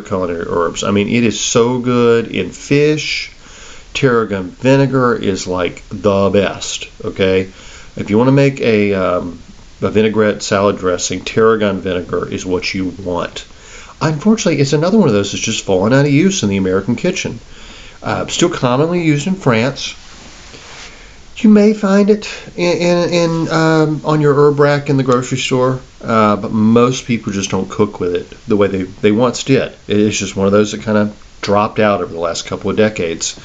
culinary herbs. I mean, it is so good in fish. Tarragon vinegar is like the best. Okay, if you want to make a vinaigrette salad dressing, tarragon vinegar is what you want. Unfortunately, it's another one of those that's just fallen out of use in the American kitchen. Still commonly used in France. You may find it on your herb rack in the grocery store, but most people just don't cook with it the way they once did. It's just one of those that kind of dropped out over the last couple of decades,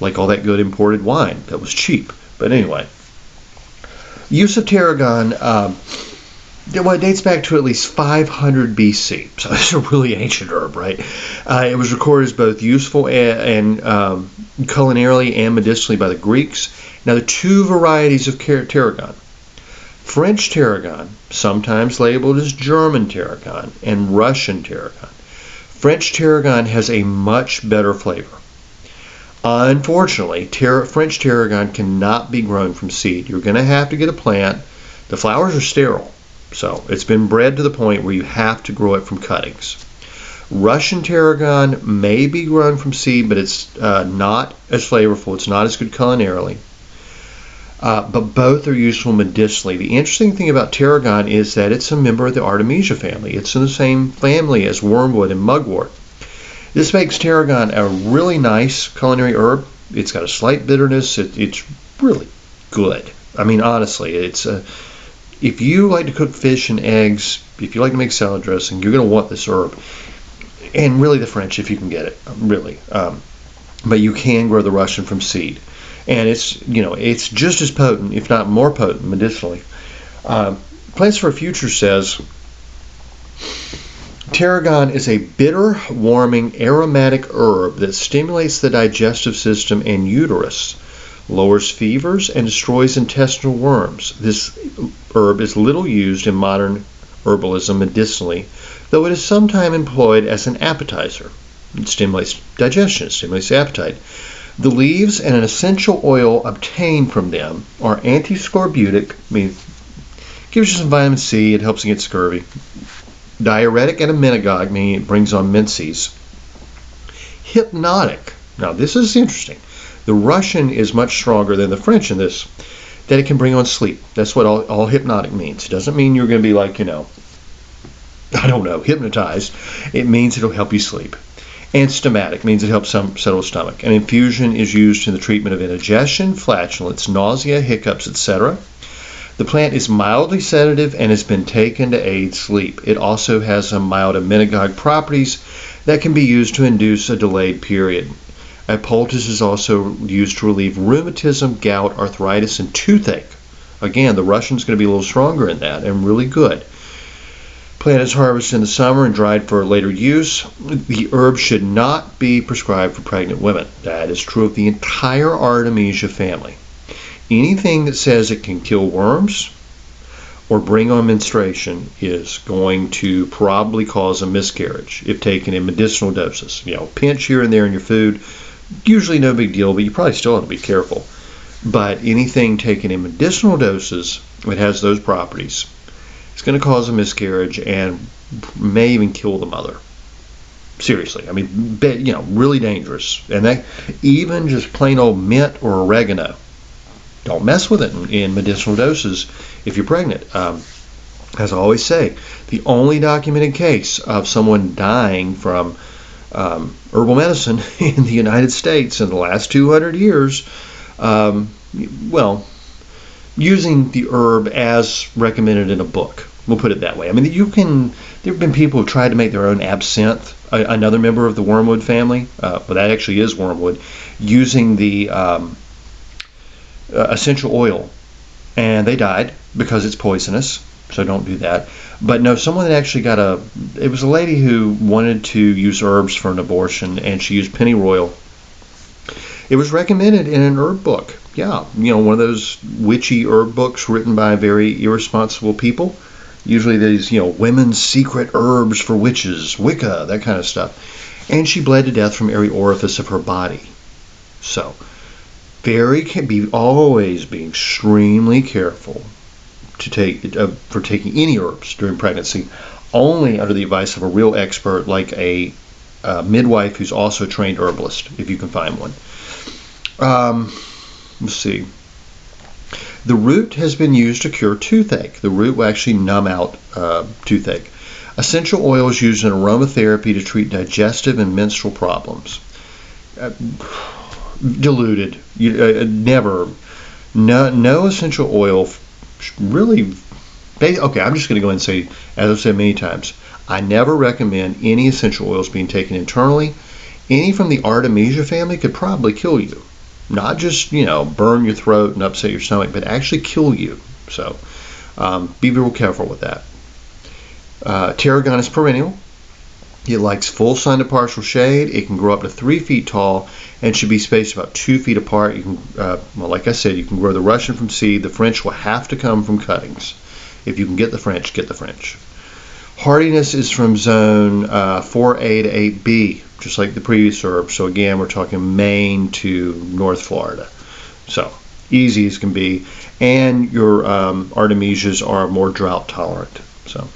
like all that good imported wine that was cheap. But anyway, use of tarragon, well, it dates back to at least 500 BC, so it's a really ancient herb, right? It was recorded as both useful and culinarily and medicinally by the Greeks. Now, there are two varieties of tarragon. French tarragon, sometimes labeled as German tarragon, and Russian tarragon. French tarragon has a much better flavor. Unfortunately, French tarragon cannot be grown from seed. You're going to have to get a plant. The flowers are sterile, so it's been bred to the point where you have to grow it from cuttings. Russian tarragon may be grown from seed, but it's not as flavorful. It's not as good culinarily. But both are useful medicinally. The interesting thing about tarragon is that it's a member of the Artemisia family. It's in the same family as wormwood and mugwort. This makes tarragon a really nice culinary herb. It's got a slight bitterness. It's really good. I mean, honestly, if you like to cook fish and eggs, if you like to make salad dressing, you're going to want this herb. And really the French, if you can get it, really. But you can grow the Russian from seed. And it's just as potent, if not more potent, medicinally. Plants for a Future says, tarragon is a bitter, warming, aromatic herb that stimulates the digestive system and uterus, lowers fevers, and destroys intestinal worms. This herb is little used in modern herbalism medicinally, though it is sometimes employed as an appetizer. It stimulates digestion, it stimulates the appetite. The leaves and an essential oil obtained from them are antiscorbutic, gives you some vitamin C, it helps against scurvy. Diuretic and emmenagogue, meaning it brings on menses. Hypnotic. Now this is interesting. The Russian is much stronger than the French in this, that it can bring on sleep. That's what all hypnotic means. It doesn't mean you're going to be like, hypnotized. It means it'll help you sleep. And stomatic means it helps settle the stomach. An infusion is used in the treatment of indigestion, flatulence, nausea, hiccups, etc. The plant is mildly sedative and has been taken to aid sleep. It also has some mild emmenagogue properties that can be used to induce a delayed period. A poultice is also used to relieve rheumatism, gout, arthritis, and toothache. Again, the Russian's going to be a little stronger in that and really good. Plant is harvested in the summer and dried for later use. The herb should not be prescribed for pregnant women. That is true of the entire Artemisia family. Anything that says it can kill worms or bring on menstruation is going to probably cause a miscarriage if taken in medicinal doses. Pinch here and there in your food, usually no big deal, but you probably still have to be careful. But anything taken in medicinal doses that has those properties, it's going to cause a miscarriage and may even kill the mother. Seriously, really dangerous. And that, even just plain old mint or oregano, don't mess with it in medicinal doses if you're pregnant. As I always say, the only documented case of someone dying from herbal medicine in the United States in the last 200 years, using the herb as recommended in a book. We'll put it that way. There have been people who tried to make their own absinthe, another member of the wormwood family, but that actually is wormwood, using the essential oil, and they died because it's poisonous, so don't do that. But no, someone that actually it was a lady who wanted to use herbs for an abortion, and she used pennyroyal. It was recommended in an herb book. Yeah, one of those witchy herb books written by very irresponsible people. Usually these, women's secret herbs for witches, Wicca, that kind of stuff. And she bled to death from every orifice of her body. So, always be extremely careful for taking any herbs during pregnancy, only under the advice of a real expert like a midwife who's also a trained herbalist, if you can find one. Let's see. The root has been used to cure toothache. The root will actually numb out toothache. Essential oil is used in aromatherapy to treat digestive and menstrual problems. Diluted. No essential oil really. Okay, I'm just going to go ahead and say, as I've said many times, I never recommend any essential oils being taken internally. Any from the Artemisia family could probably kill you. Not just, burn your throat and upset your stomach, but actually kill you. So be real careful with that. Tarragon is perennial. It likes full sun to partial shade. It can grow up to 3 feet tall and should be spaced about 2 feet apart. You can, like I said, you can grow the Russian from seed. The French will have to come from cuttings. If you can get the French, get the French. Hardiness is from zone 4A to 8B, just like the previous herb. So again, we're talking Maine to North Florida. So easy as can be. And your Artemisias are more drought tolerant. So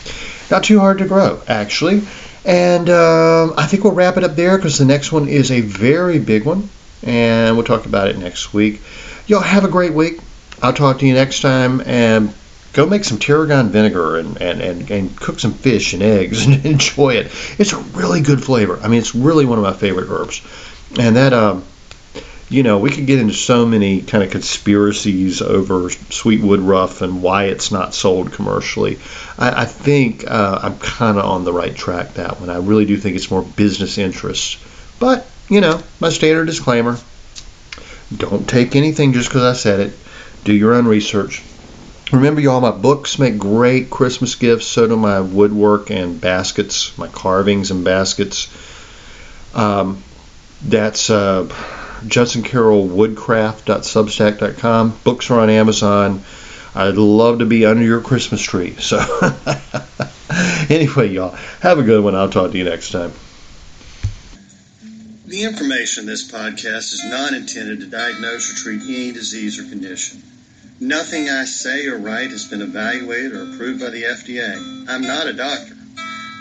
not too hard to grow, actually. And I think we'll wrap it up there because the next one is a very big one. And we'll talk about it next week. Y'all have a great week. I'll talk to you next time. And go make some tarragon vinegar and cook some fish and eggs and enjoy it. It's a really good flavor. I mean, it's really one of my favorite herbs. And that, we could get into so many kind of conspiracies over sweet woodruff and why it's not sold commercially. I think I'm kind of on the right track that one. I really do think it's more business interests. But, my standard disclaimer, don't take anything just because I said it. Do your own research. Remember, y'all, my books make great Christmas gifts. So do my woodwork and baskets, my carvings and baskets. That's JudsonCarrollWoodcraft.substack.com. Books are on Amazon. I'd love to be under your Christmas tree. So anyway, y'all, have a good one. I'll talk to you next time. The information in this podcast is not intended to diagnose or treat any disease or condition. Nothing I say or write has been evaluated or approved by the FDA. I'm not a doctor.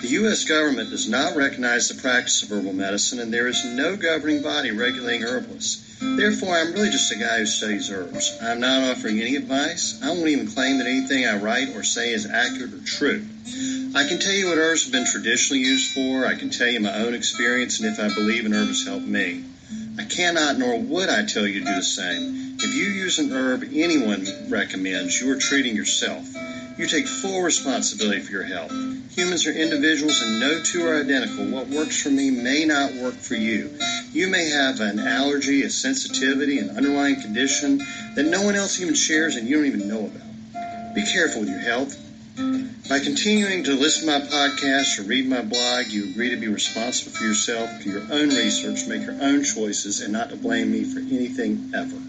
The U.S. government does not recognize the practice of herbal medicine, and there is no governing body regulating herbalists. Therefore, I'm really just a guy who studies herbs. I'm not offering any advice. I won't even claim that anything I write or say is accurate or true. I can tell you what herbs have been traditionally used for. I can tell you my own experience and if I believe an herb has helped me. I cannot nor would I tell you to do the same. If you use an herb anyone recommends, you are treating yourself. You take full responsibility for your health. Humans are individuals and no two are identical. What works for me may not work for you. You may have an allergy, a sensitivity, an underlying condition that no one else even shares and you don't even know about. Be careful with your health. By continuing to listen to my podcast or read my blog, you agree to be responsible for yourself, do your own research, make your own choices, and not to blame me for anything ever.